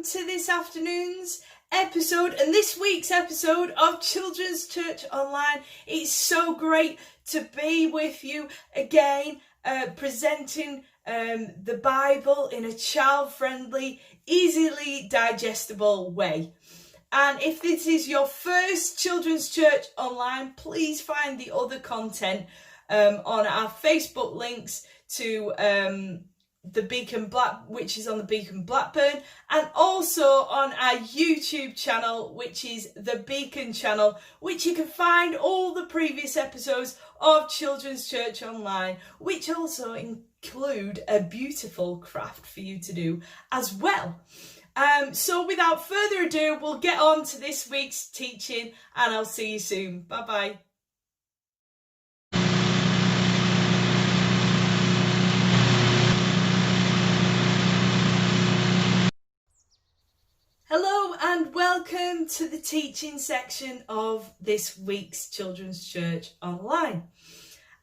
to this afternoon's episode and this week's episode of Children's Church Online. It's so great to be with you again, presenting the Bible in a child-friendly, easily digestible way. And if this is your first Children's Church Online, please find the other content on our Facebook links to the Beacon which is on the Beacon Blackburn, and also on our YouTube channel, which is the Beacon channel, which you can find all the previous episodes of Children's Church Online, which also include a beautiful craft for you to do as well. So without further ado, we'll get on to this week's teaching, and I'll see you soon. Bye bye. Hello and welcome to the teaching section of this week's Children's Church Online.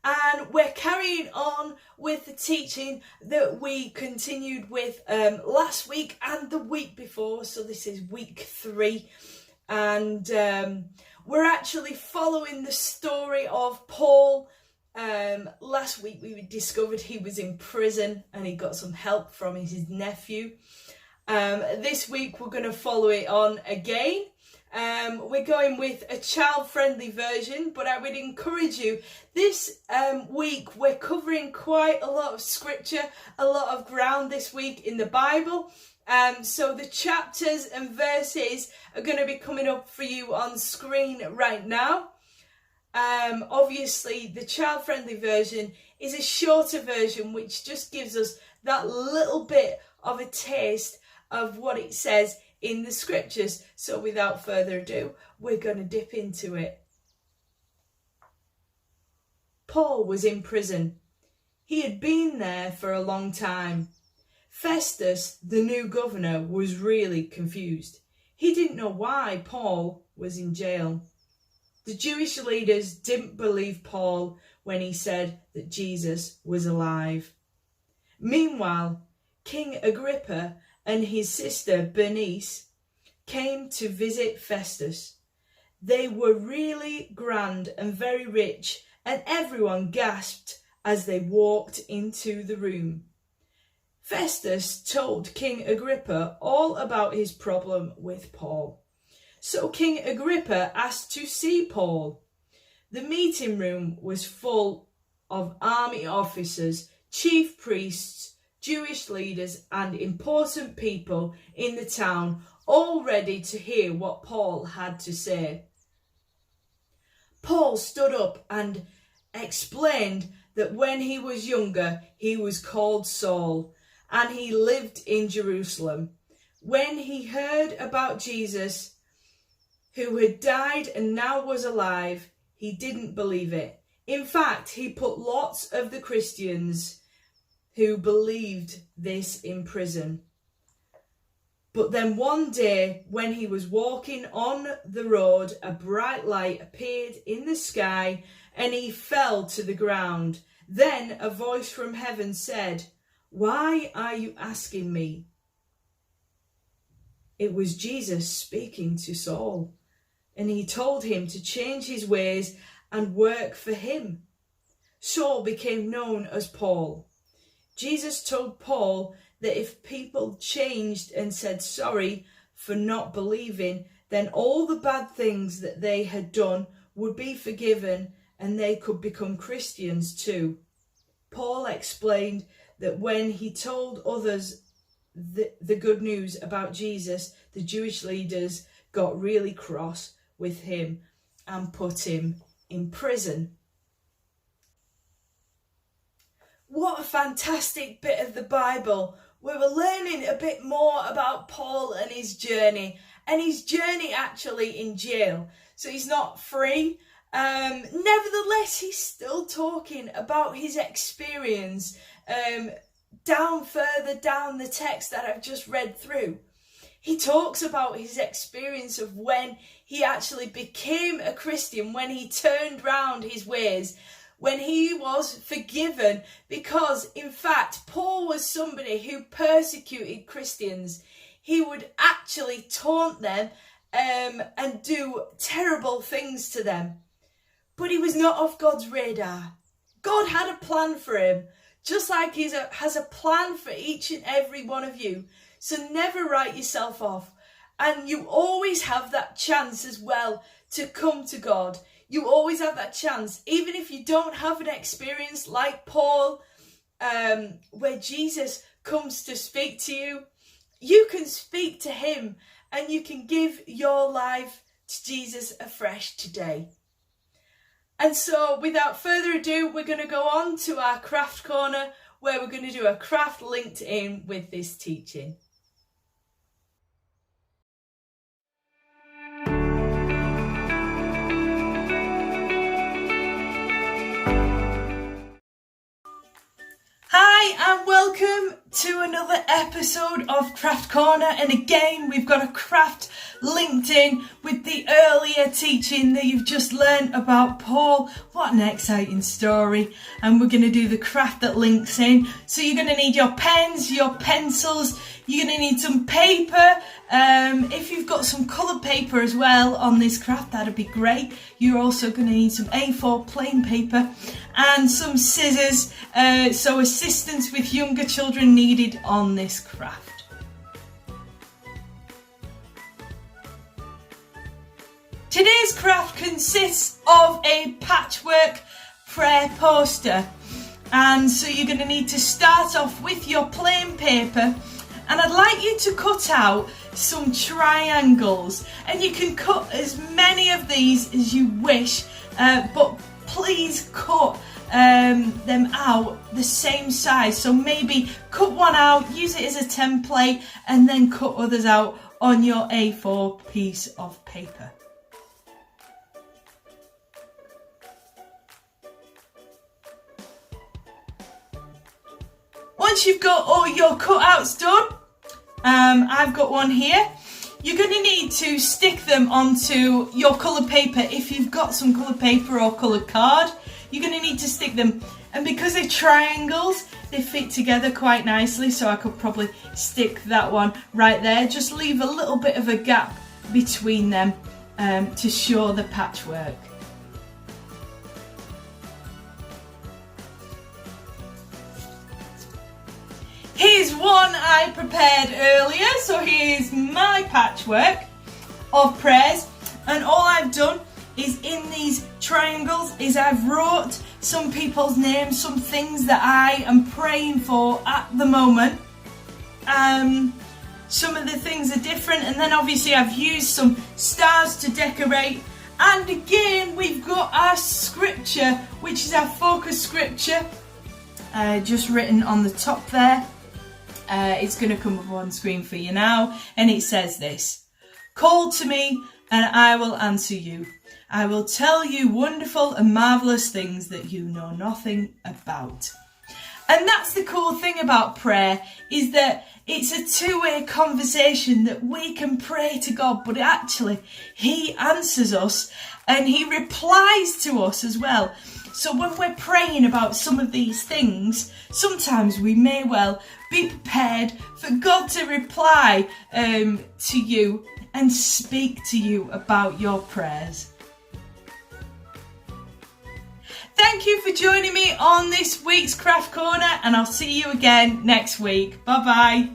And we're carrying on with the teaching that we continued with last week and the week before. So this is week 3. And we're actually following the story of Paul. Last week we discovered he was in prison and he got some help from his nephew. This week we're going to follow it on again. We're going with a child-friendly version, but I would encourage you, this week we're covering quite a lot of scripture, a lot of ground this week in the Bible. So the chapters and verses are going to be coming up for you on screen right now. Obviously the child-friendly version is a shorter version, which just gives us that little bit of a taste of what it says in the scriptures. So without further ado, we're going to dip into it. Paul was in prison. He had been there for a long time. Festus, the new governor, was really confused. He didn't know why Paul was in jail. The Jewish leaders didn't believe Paul when he said that Jesus was alive. Meanwhile, King Agrippa and his sister Bernice came to visit Festus. They were really grand and very rich, and everyone gasped as they walked into the room. Festus told King Agrippa all about his problem with Paul. So King Agrippa asked to see Paul. The meeting room was full of army officers, chief priests, Jewish leaders and important people in the town, all ready to hear what Paul had to say. Paul stood up and explained that when he was younger, he was called Saul and he lived in Jerusalem. When he heard about Jesus, who had died and now was alive, he didn't believe it. In fact, he put lots of the Christians who believed this in prison. But then one day, when he was walking on the road, a bright light appeared in the sky and he fell to the ground. Then a voice from heaven said, "Why are you asking me?" It was Jesus speaking to Saul, and he told him to change his ways and work for him. Saul became known as Paul. Jesus told Paul that if people changed and said sorry for not believing, then all the bad things that they had done would be forgiven and they could become Christians too. Paul explained that when he told others the good news about Jesus, the Jewish leaders got really cross with him and put him in prison. What a fantastic bit of the Bible. We were learning a bit more about Paul and his journey actually in jail. So he's not free. Nevertheless, he's still talking about his experience further down the text that I've just read through. He talks about his experience of when he actually became a Christian, when he turned round his ways, when he was forgiven, because in fact Paul was somebody who persecuted Christians. he would actually taunt them and do terrible things to them. But he was not off God's radar. God had a plan for him, just like he has a plan for each and every one of you. So never write yourself off. And you always have that chance as well to come to God. You always have that chance, even if you don't have an experience like Paul, where Jesus comes to speak to you. You can speak to him and you can give your life to Jesus afresh today. And so without further ado, we're going to go on to our craft corner, where we're going to do a craft linked in with this teaching. Hi and welcome to another episode of Craft Corner, and again we've got a craft linked in with the earlier teaching that you've just learned about Paul. What an exciting story. And we're going to do the craft that links in. So you're going to need your pens, your pencils, you're going to need some paper. If you've got some coloured paper as well on this craft, that'd be great. You're also going to need some A4 plain paper and some scissors, so assistance with younger children needed on this craft. Today's craft consists of a patchwork prayer poster, and so you're going to need to start off with your plain paper, and I'd like you to cut out some triangles, and you can cut as many of these as you wish, but please cut them out the same size. So maybe cut one out, use it as a template, and then cut others out on your A4 piece of paper. Once you've got all your cutouts done, I've got one here. You're going to need to stick them onto your coloured paper. If you've got some coloured paper or coloured card, you're going to need to stick them. And because they're triangles, they fit together quite nicely, so I could probably stick that one right there. Just leave a little bit of a gap between them to show the patchwork. Here's one I prepared earlier, so here's my patchwork of prayers, and all I've done is in these triangles is I've wrote some people's names, some things that I am praying for at the moment. Some of the things are different, and then obviously I've used some stars to decorate, and again we've got our scripture, which is our focus scripture, just written on the top there. It's going to come up on screen for you now, and it says this: "Call to me and I will answer you. I will tell you wonderful and marvellous things that you know nothing about." And that's the cool thing about prayer, is that it's a two-way conversation, that we can pray to God, but actually he answers us and he replies to us as well. So when we're praying about some of these things, sometimes we may well be prepared for God to reply to you and speak to you about your prayers. Thank you for joining me on this week's Craft Corner, and I'll see you again next week. Bye bye.